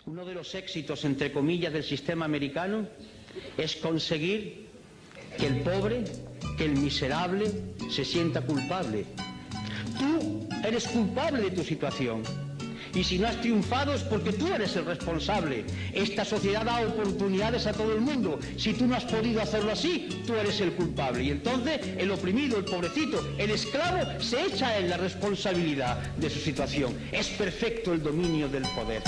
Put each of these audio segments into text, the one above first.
Uno de los éxitos, entre comillas, del sistema americano es conseguir que el pobre, que el miserable se sienta culpable. Tú eres culpable de tu situación. Y si no has triunfado es porque tú eres el responsable. Esta sociedad da oportunidades a todo el mundo. Si tú no has podido hacerlo así, tú eres el culpable. Y entonces el oprimido, el pobrecito, el esclavo se echa en la responsabilidad de su situación. Es perfecto el dominio del poder.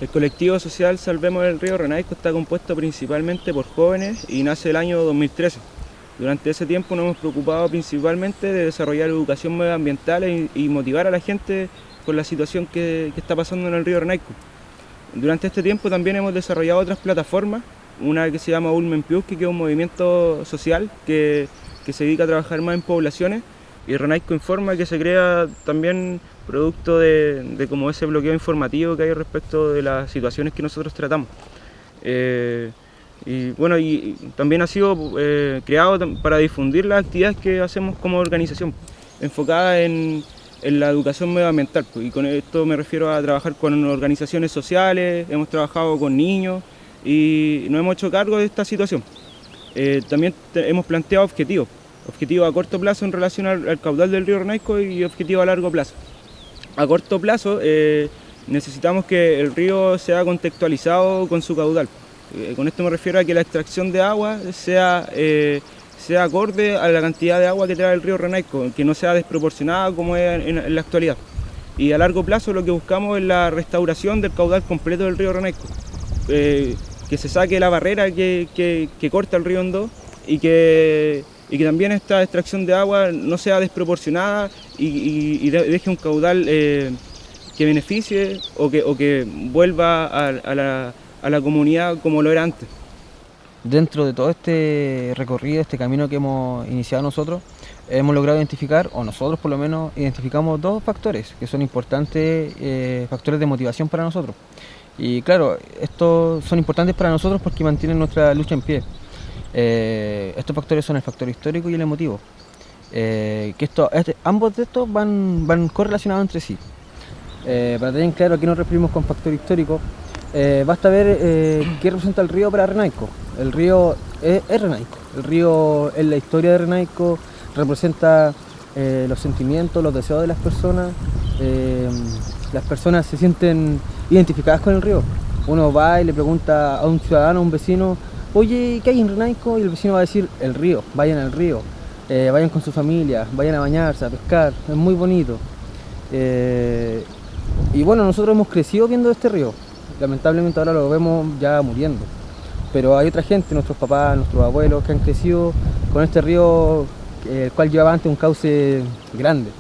El colectivo social Salvemos el Río Renaico está compuesto principalmente por jóvenes y nace el año 2013. Durante ese tiempo nos hemos preocupado principalmente de desarrollar educación medioambiental y motivar a la gente con la situación que está pasando en el río Renaico. Durante este tiempo también hemos desarrollado otras plataformas, una que se llama Ulmen Piusqui, que es un movimiento social que se dedica a trabajar más en poblaciones, y Renaico Informa, que se crea también producto de como ese bloqueo informativo que hay respecto de las situaciones que nosotros tratamos. Y bueno, y también ha sido creado para difundir las actividades que hacemos como organización, enfocada en la educación medioambiental, y con esto me refiero a trabajar con organizaciones sociales, hemos trabajado con niños y nos hemos hecho cargo de esta situación. También hemos planteado objetivos a corto plazo en relación al caudal del río Renaico y objetivos a largo plazo. A corto plazo necesitamos que el río sea contextualizado con su caudal. Con esto me refiero a que la extracción de agua sea acorde a la cantidad de agua que trae el río Renaico, que no sea desproporcionada como es en la actualidad. Y a largo plazo lo que buscamos es la restauración del caudal completo del río Renaico, que se saque la barrera que corta el río en dos y que también esta extracción de agua no sea desproporcionada y deje un caudal que beneficie o que vuelva a la comunidad como lo era antes. Dentro de todo este recorrido, este camino que hemos iniciado nosotros, hemos logrado identificar, o nosotros por lo menos identificamos dos factores que son importantes, factores de motivación para nosotros. Y claro, estos son importantes para nosotros porque mantienen nuestra lucha en pie. Estos factores son el factor histórico y el emotivo. Ambos de estos van correlacionados entre sí. Para tener en claro a qué nos referimos con factor histórico, basta ver qué representa el río para Renaico. El río es Renaico. El río es la historia de Renaico, representa los sentimientos, los deseos de las personas. Las personas se sienten identificadas con el río. Uno va y le pregunta a un ciudadano, a un vecino, oye, ¿qué hay en Renaico? Y el vecino va a decir, el río, vayan al río, vayan con su familia, vayan a bañarse, a pescar, es muy bonito. Y bueno, nosotros hemos crecido viendo este río, lamentablemente ahora lo vemos ya muriendo. Pero hay otra gente, nuestros papás, nuestros abuelos, que han crecido con este río, el cual llevaba antes un cauce grande.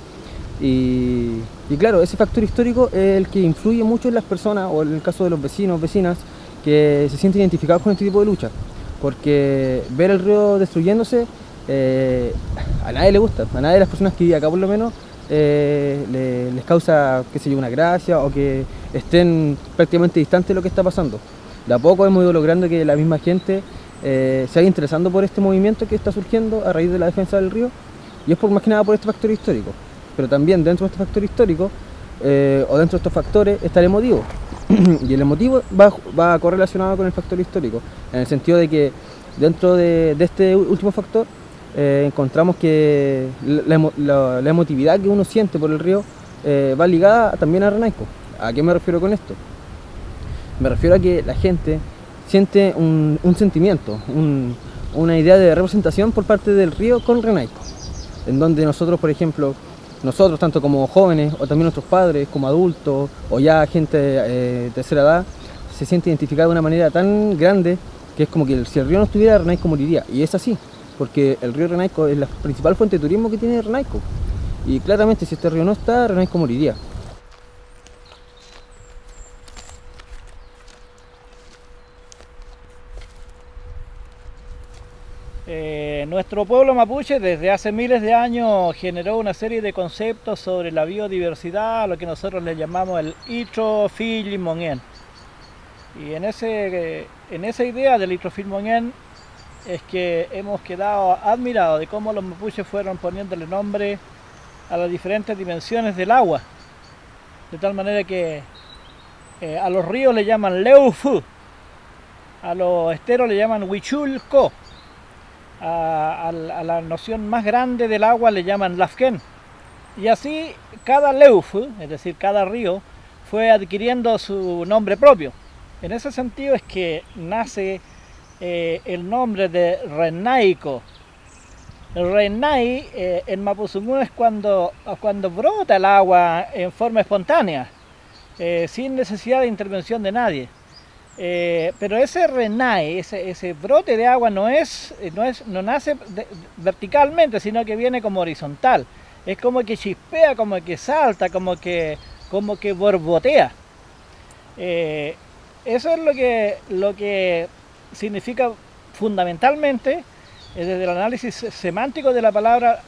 Y claro, ese factor histórico es el que influye mucho en las personas, o en el caso de los vecinos, vecinas, que se sienten identificados con este tipo de lucha. Porque ver el río destruyéndose, a nadie le gusta, a nadie de las personas que viven acá por lo menos, les causa, qué sé yo, una gracia, o que estén prácticamente distantes de lo que está pasando. De a poco hemos ido logrando que la misma gente se vaya interesando por este movimiento que está surgiendo a raíz de la defensa del río, y es más que nada por este factor histórico. Pero también dentro de este factor histórico, o dentro de estos factores, está el emotivo. Y el emotivo va correlacionado con el factor histórico, en el sentido de que dentro de este último factor encontramos que la emotividad que uno siente por el río va ligada también a Renaico. ¿A qué me refiero con esto? Me refiero a que la gente siente un sentimiento, una idea de representación por parte del río con Renaico, en donde nosotros, por ejemplo, nosotros tanto como jóvenes, o también nuestros padres, como adultos, o ya gente de tercera edad, se siente identificada de una manera tan grande que es como que si el río no estuviera, Renaico moriría. Y es así, porque el río Renaico es la principal fuente de turismo que tiene Renaico. Y claramente si este río no está, Renaico moriría. Nuestro pueblo mapuche desde hace miles de años generó una serie de conceptos sobre la biodiversidad, lo que nosotros le llamamos el Itrofilmonien. Y en esa idea del Itrofilmonien es que hemos quedado admirados de cómo los mapuches fueron poniéndole nombre a las diferentes dimensiones del agua. De tal manera que a los ríos le llaman Leufu, a los esteros le llaman Huichulco, a la noción más grande del agua le llaman Lafken. Y así cada Leufu, es decir, cada río, fue adquiriendo su nombre propio. En ese sentido es que nace el nombre de Renaico. El Renai en Mapuzungún es cuando brota el agua en forma espontánea, sin necesidad de intervención de nadie. Pero ese Renai, ese brote de agua no nace verticalmente, sino que viene como horizontal. Es como que chispea, como que salta, como que borbotea. Eso es lo que significa fundamentalmente, desde el análisis semántico de la palabra,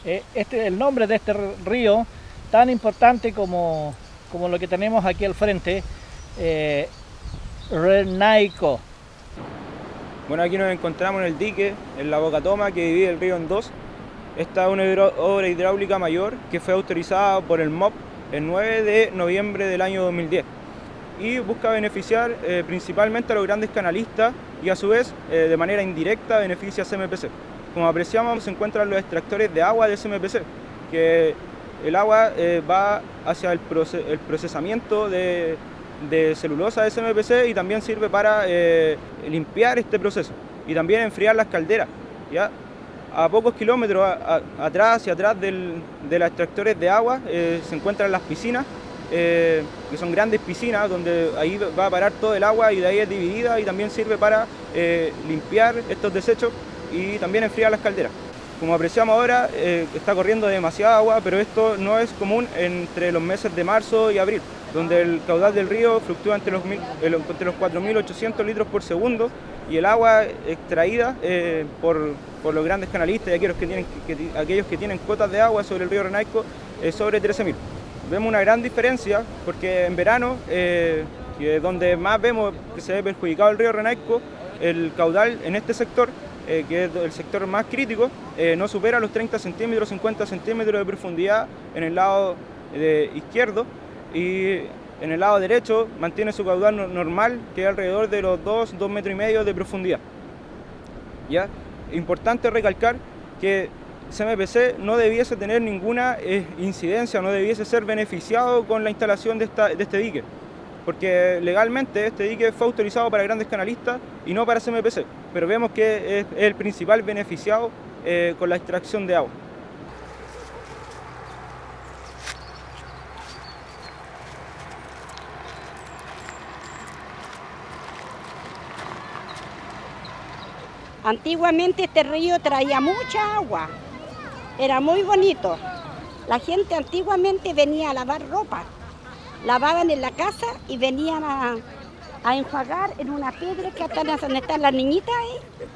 el nombre de este río tan importante como lo que tenemos aquí al frente, Renaico. Bueno, aquí nos encontramos en el dique, en la boca toma que divide el río en dos. Esta es una obra hidráulica mayor que fue autorizada por el MOP el 9 de noviembre del año 2010 y busca beneficiar principalmente a los grandes canalistas y a su vez de manera indirecta beneficia a CMPC. Como apreciamos, se encuentran los extractores de agua de CMPC, que el agua va hacia el procesamiento de celulosa de CMPC y también sirve para limpiar este proceso y también enfriar las calderas, ¿ya? A pocos kilómetros atrás y atrás de los extractores de agua se encuentran las piscinas, que son grandes piscinas donde ahí va a parar todo el agua y de ahí es dividida y también sirve para limpiar estos desechos y también enfriar las calderas. Como apreciamos ahora, está corriendo demasiada agua, pero esto no es común entre los meses de marzo y abril, donde el caudal del río fluctúa entre los 4.800 litros por segundo y el agua extraída por los grandes canalistas y aquellos que tienen cotas de agua sobre el río Renaico es sobre 13.000. Vemos una gran diferencia porque en verano, que es donde más vemos que se ve perjudicado el río Renaico, el caudal en este sector, que es el sector más crítico, no supera los 30 centímetros, 50 centímetros de profundidad en el lado izquierdo, y en el lado derecho mantiene su caudal normal, que es alrededor de los 2 metros y medio de profundidad. ¿Ya? Importante recalcar que CMPC no debiese tener ninguna incidencia, no debiese ser beneficiado con la instalación de este dique, porque legalmente este dique fue autorizado para grandes canalistas y no para CMPC, pero vemos que es el principal beneficiado con la extracción de agua. Antiguamente este río traía mucha agua, era muy bonito. La gente antiguamente venía a lavar ropa, lavaban en la casa y venían a enjuagar en una piedra que hasta donde están las niñitas ahí.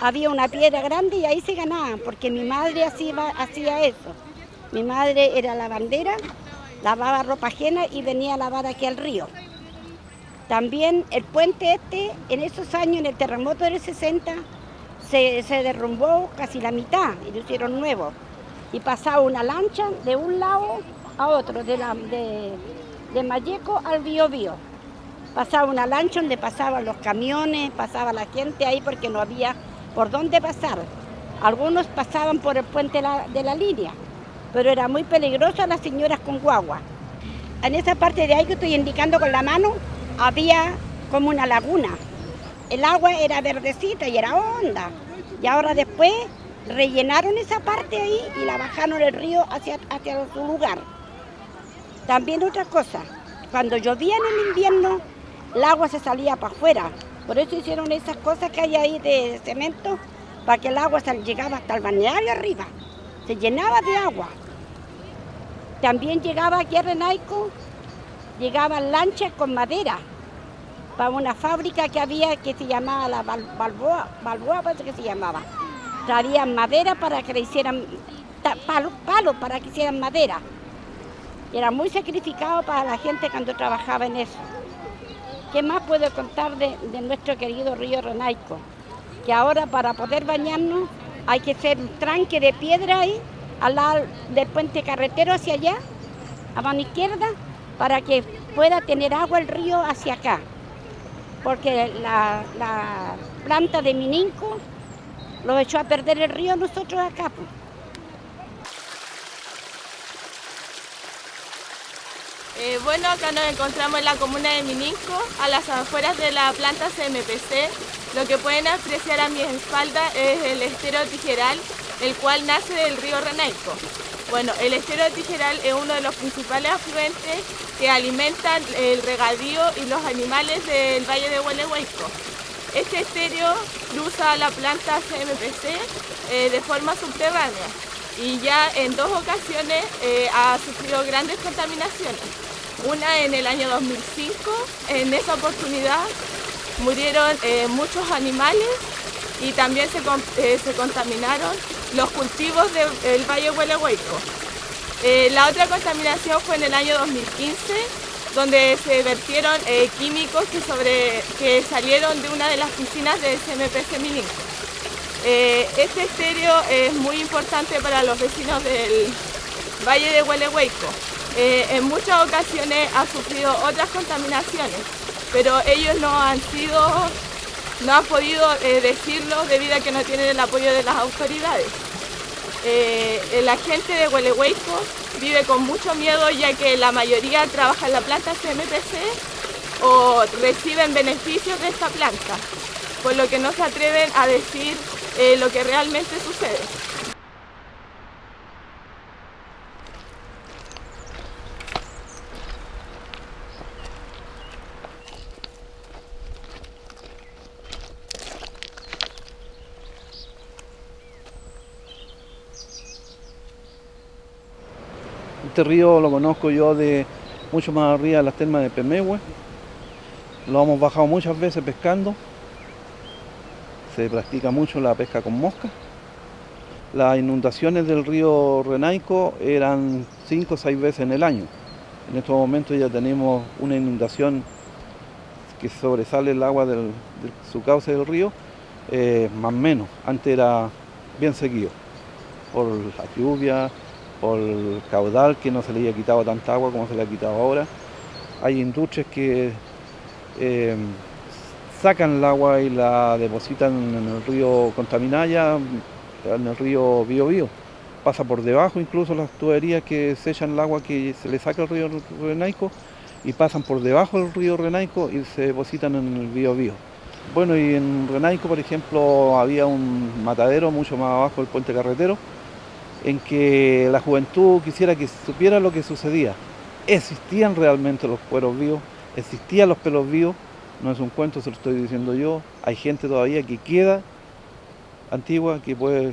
Había una piedra grande y ahí se ganaban, porque mi madre hacía eso. Mi madre era lavandera, lavaba ropa ajena y venía a lavar aquí al río. También el puente este, en esos años, en el terremoto del 60, se derrumbó casi la mitad y lo hicieron nuevo. Y pasaba una lancha de un lado a otro, de Malleco al Biobío. Pasaba una lancha donde pasaban los camiones, pasaba la gente ahí porque no había por dónde pasar. Algunos pasaban por el puente de la línea, pero era muy peligroso a las señoras con guagua. En esa parte de ahí que estoy indicando con la mano, había como una laguna. El agua era verdecita y era honda. Y ahora después rellenaron esa parte ahí y la bajaron el río hacia su lugar. También otra cosa, cuando llovía en el invierno, el agua se salía para afuera. Por eso hicieron esas cosas que hay ahí de cemento, para que el agua llegaba hasta el balneario arriba. Se llenaba de agua. También llegaba aquí a Renaico, llegaban lanchas con madera, para una fábrica que había que se llamaba la Balboa parece que se llamaba. Traían madera para que le hicieran palos para que hicieran madera. Era muy sacrificado para la gente cuando trabajaba en eso. ¿Qué más puedo contar de nuestro querido río Renaico? Que ahora para poder bañarnos hay que hacer un tranque de piedra ahí, al lado del puente carretero hacia allá, a mano izquierda, para que pueda tener agua el río hacia acá. Porque la planta de Mininco lo echó a perder el río nosotros acá. Bueno, acá nos encontramos en la comuna de Mininco, a las afueras de la planta CMPC. Lo que pueden apreciar a mi espalda es el estero Tijeral, el cual nace del río Renaico. Bueno, el estero Tijeral es uno de los principales afluentes que alimentan el regadío y los animales del valle de Gualeguayco. Este estero cruza la planta CMPC de forma subterránea y ya en 2 ocasiones ha sufrido grandes contaminaciones. Una en el año 2005, en esa oportunidad murieron muchos animales y también se contaminaron los cultivos del valle de Gualeguayco. La otra contaminación fue en el año 2015, donde se vertieron químicos que salieron de una de las piscinas de CMPC Mininco. Este estero es muy importante para los vecinos del valle de Gualeguayco. En muchas ocasiones ha sufrido otras contaminaciones, pero ellos no han podido decirlo debido a que no tienen el apoyo de las autoridades. La gente de Gualeguayco vive con mucho miedo, ya que la mayoría trabaja en la planta CMPC o reciben beneficios de esta planta, por lo que no se atreven a decir lo que realmente sucede. Este río lo conozco yo de mucho más arriba de las termas de Pemehue. Lo hemos bajado muchas veces pescando. Se practica mucho la pesca con mosca. Las inundaciones del río Renaico eran 5 o 6 veces en el año. En estos momentos ya tenemos una inundación que sobresale el agua de su cauce del río, más o menos. Antes era bien seguido, por la lluvia, por el caudal, que no se le había quitado tanta agua como se le ha quitado ahora. Hay industrias que sacan el agua y la depositan en el río Contaminaya, en el río Biobío. Pasa por debajo incluso las tuberías que se echan el agua que se le saca al río Renaico y pasan por debajo del río Renaico y se depositan en el Biobío. Bueno, y en Renaico, por ejemplo, había un matadero mucho más abajo del puente carretero en que la juventud quisiera que supiera lo que sucedía. Existían realmente los cueros vivos, existían los pelos vivos, no es un cuento, se lo estoy diciendo yo. Hay gente todavía que queda antigua que puede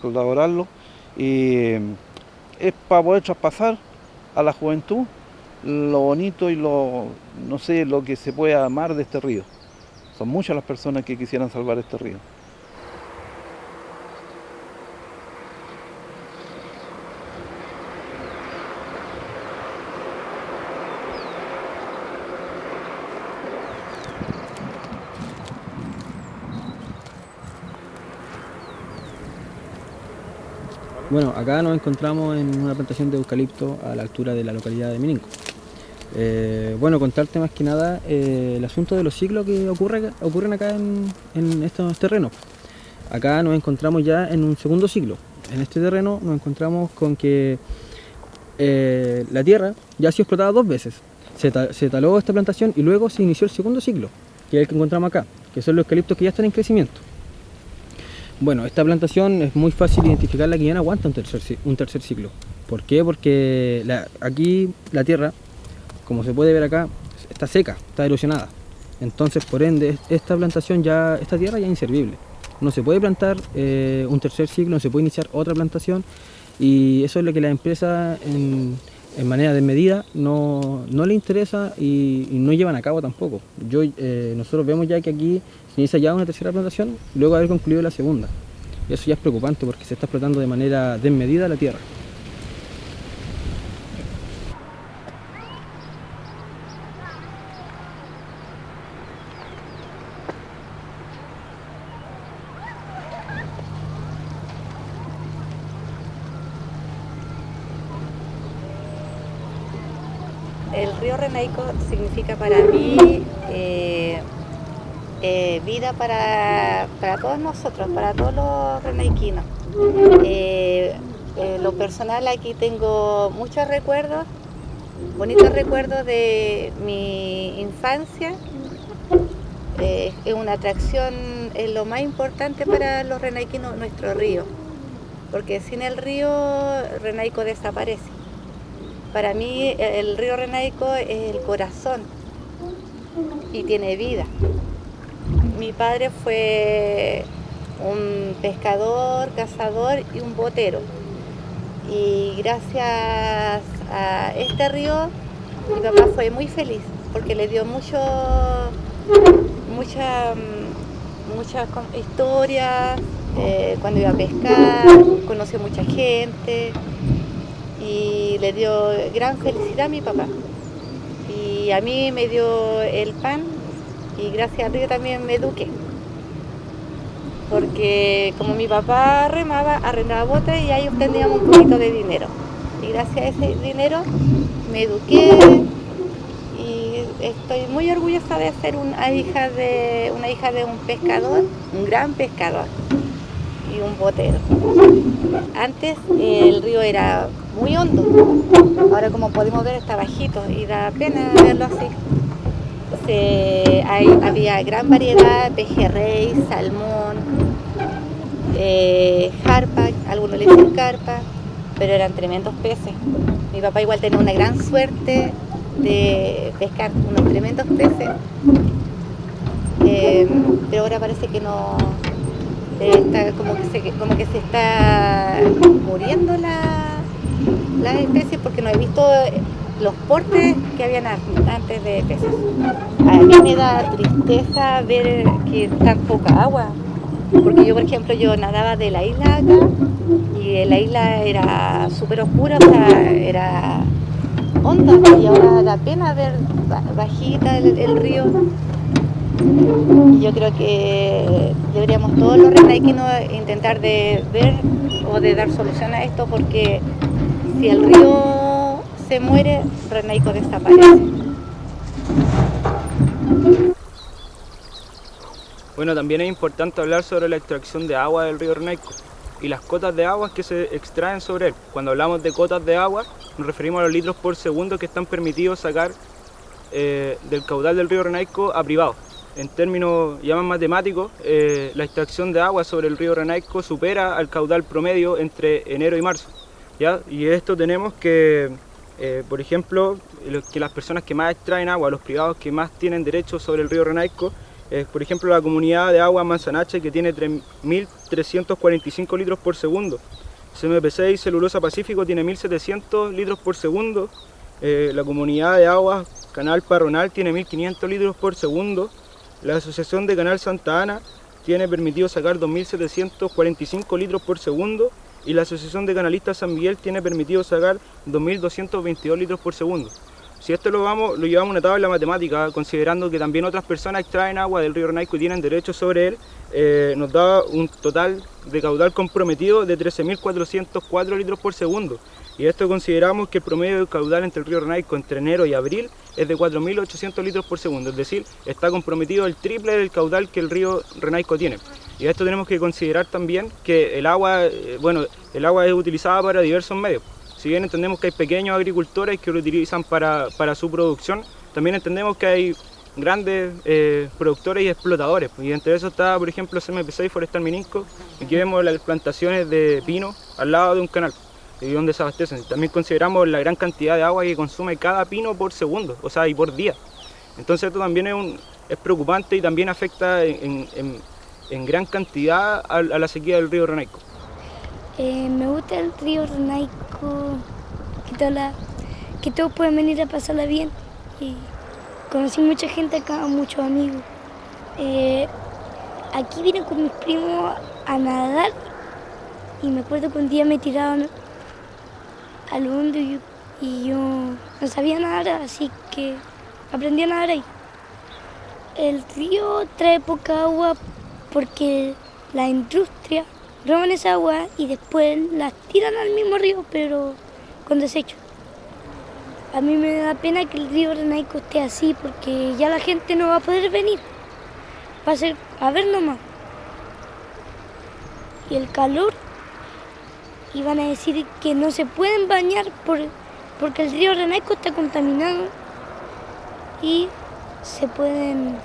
colaborarlo y es para poder traspasar a la juventud lo bonito y no sé, lo que se puede amar de este río. Son muchas las personas que quisieran salvar este río. Bueno, acá nos encontramos en una plantación de eucalipto a la altura de la localidad de Mininco. Bueno, contarte más que nada el asunto de los ciclos que ocurren acá en estos terrenos. Acá nos encontramos ya en un segundo ciclo. En este terreno nos encontramos con que la tierra ya ha sido explotada 2 veces. Se taló esta plantación y luego se inició el segundo ciclo, que es el que encontramos acá, que son los eucaliptos que ya están en crecimiento. Bueno, esta plantación es muy fácil identificarla que ya no aguanta un tercer ciclo. ¿Por qué? Porque aquí la tierra, como se puede ver acá, está seca, está erosionada. Entonces, por ende, esta tierra ya es inservible. No se puede plantar un tercer ciclo, no se puede iniciar otra plantación, y eso es lo que las empresas en manera desmedida no le interesa y no llevan a cabo tampoco. Nosotros vemos ya que aquí se inicia ya una tercera plantación luego de haber concluido la segunda. Y eso ya es preocupante porque se está explotando de manera desmedida la tierra. El río Renaico significa para mí vida para todos nosotros, para todos los renaiquinos. Lo personal, aquí tengo muchos recuerdos, bonitos recuerdos de mi infancia. Es una atracción, es lo más importante para los renaiquinos, nuestro río, porque sin el río Renaico desaparece. Para mí el río Renaico es el corazón y tiene vida. Mi padre fue un pescador, cazador y un botero. Y gracias a este río mi papá fue muy feliz porque le dio muchas historias, cuando iba a pescar, conoció mucha gente. Y le dio gran felicidad a mi papá. Y a mí me dio el pan y gracias al río también me eduqué. Porque como mi papá remaba, arrendaba botes y ahí obteníamos un poquito de dinero. Y gracias a ese dinero me eduqué y estoy muy orgullosa de ser una hija de un pescador, un gran pescador y un botero. Antes el río era muy hondo, ahora como podemos ver está bajito y da pena verlo así. Había gran variedad, pejerrey, salmón, jarpa, algunos le dicen carpa, pero eran tremendos peces. Mi papá igual tenía una gran suerte de pescar unos tremendos peces, pero ahora parece que no, como que se está muriendo las especies porque no he visto los portes que habían antes de peces. A mí me da tristeza ver que tan poca agua, porque yo, por ejemplo, yo nadaba de la isla acá y la isla era súper oscura, o sea, era honda, y ahora da pena ver bajita el río. Y yo creo que deberíamos todos los renaiquinos intentar de ver o de dar solución a esto, porque si el río se muere, Renaico desaparece. Bueno, también es importante hablar sobre la extracción de agua del río Renaico y las cotas de agua que se extraen sobre él. Cuando hablamos de cotas de agua, nos referimos a los litros por segundo que están permitidos sacar del caudal del río Renaico a privado. En términos ya más matemáticos, la extracción de agua sobre el río Renaico supera al caudal promedio entre enero y marzo, ¿ya? Y esto tenemos que, por ejemplo, que las personas que más extraen agua, los privados que más tienen derecho sobre el río Renaico, por ejemplo, la comunidad de agua Manzanache, que tiene 3.345 litros por segundo. CMPC y Celulosa Pacífico tiene 1.700 litros por segundo. La comunidad de agua Canal Parronal tiene 1.500 litros por segundo. La Asociación de Canal Santa Ana tiene permitido sacar 2.745 litros por segundo. Y la Asociación de Canalistas San Miguel tiene permitido sacar 2.222 litros por segundo. Si esto lo llevamos a una tabla matemática, considerando que también otras personas extraen agua del río Renaico y tienen derecho sobre él, nos da un total de caudal comprometido de 13.404 litros por segundo. Y esto consideramos que el promedio de caudal entre el río Renaico entre enero y abril es de 4.800 litros por segundo, es decir, está comprometido el triple del caudal que el río Renaico tiene. Y esto tenemos que considerar también que el agua es utilizada para diversos medios. Si bien entendemos que hay pequeños agricultores que lo utilizan para su producción, también entendemos que hay grandes productores y explotadores. Y entre eso está, por ejemplo, CMPC y Forestal Mininco. Aquí vemos las plantaciones de pino al lado de un canal, y donde se abastecen. También consideramos la gran cantidad de agua que consume cada pino por segundo, o sea, y por día. Entonces esto también es preocupante y también afecta en gran cantidad a la sequía del río Renaico. Me gusta el río Renaico, que todos pueden venir a pasarla bien. Y conocí mucha gente acá, muchos amigos. Aquí vine con mis primos a nadar y me acuerdo que un día me tiraron al hondo y yo no sabía nadar, así que aprendí a nadar ahí. El río trae poca agua porque la industria roban esa agua y después las tiran al mismo río, pero con desecho. A mí me da pena que el río Renaico esté así porque ya la gente no va a poder venir. Va a ser a ver nomás. Y el calor, y van a decir que no se pueden bañar porque el río Renaico está contaminado y se pueden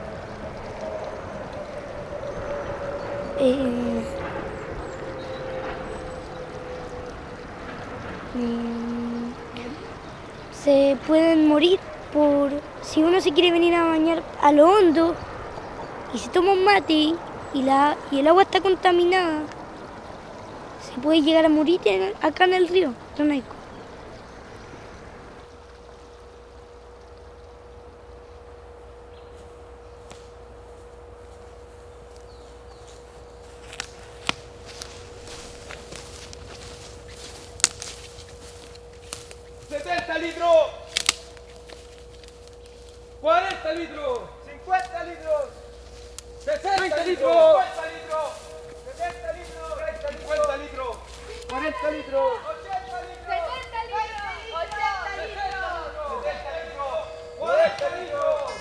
morir por si uno se quiere venir a bañar a lo hondo y se toma un mate y el agua está contaminada, se puede llegar a morir acá en el río Renaico. ¡70 litros! ¡40 litros! ¡50 litros! ¡60 litros! ¡50 litros! ¡70 litros! ¡50 litros! ¡40 litros! ¡80 litros! ¡70 litros! ¡80 litros! ¡70 litros! ¡40 litros!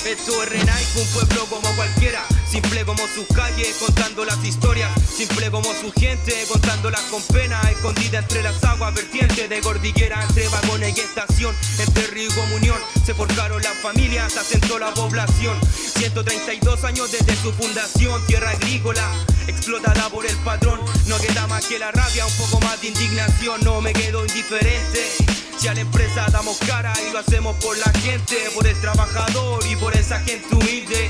Esto es Renaico, un pueblo como cualquiera, simple como sus calles, contando las historias, simple como su gente, contándolas con pena, escondida entre las aguas vertientes de cordillera, entre vagones y estación, entre río y comunión, se forjaron las familias, se asentó la población. 132 años desde su fundación, tierra agrícola, explotada por el patrón. No queda más que la rabia, un poco más de indignación, no me quedo indiferente. Si a la empresa damos cara y lo hacemos por la gente, por el trabajador y por esa gente humilde.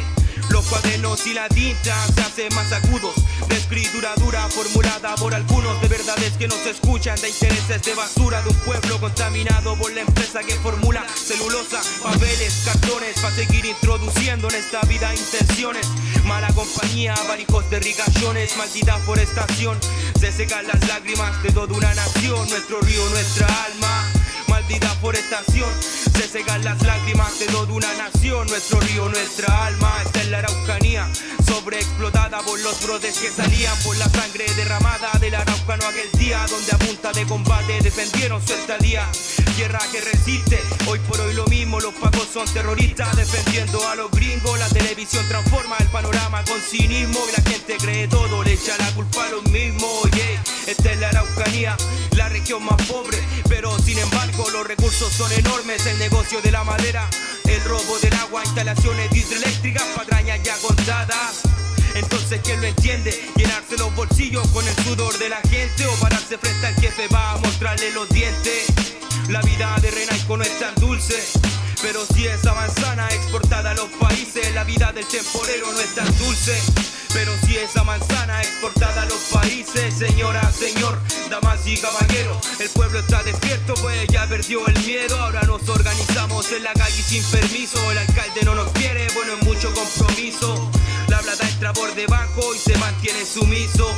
Los cuadernos y la tinta se hacen más agudos, de escritura dura formulada por algunos, de verdades que no se escuchan, de intereses de basura, de un pueblo contaminado por la empresa que formula celulosa, papeles, cartones, para seguir introduciendo en esta vida intenciones. Mala compañía, varijos de ricachones, maldita forestación, se secan las lágrimas de toda una nación, nuestro río, nuestra alma. Maldita forestación, se secan las lágrimas de toda una nación, nuestro río, nuestra alma. Esta es la Araucanía, sobreexplotada por los brotes que salían, por la sangre derramada del araucano aquel día, donde a punta de combate defendieron su estadía. Tierra que resiste, hoy por hoy lo mismo, los pacos son terroristas defendiendo a los gringos. La televisión transforma el panorama con cinismo y la gente cree todo, le echa la culpa a los mismos. Yeah. Esta es la Araucanía, la región más pobre, pero sin embargo los recursos son enormes. El negocio de la madera, el robo del agua, instalaciones hidroeléctricas, patrañas ya contadas. Entonces, ¿quién lo entiende? Llenarse los bolsillos con el sudor de la gente, o pararse frente al jefe va a mostrarle los dientes. La vida de Renaico no es tan dulce, pero si esa manzana exportada a los países. La vida del temporero no es tan dulce, pero si esa manzana exportada a los países. Señora, señor, damas y caballeros, el pueblo está despierto, pues ya perdió el miedo. Ahora nos organizamos en la calle sin permiso. El alcalde no nos quiere, bueno, es mucho compromiso. La plata entra por debajo y se mantiene sumiso.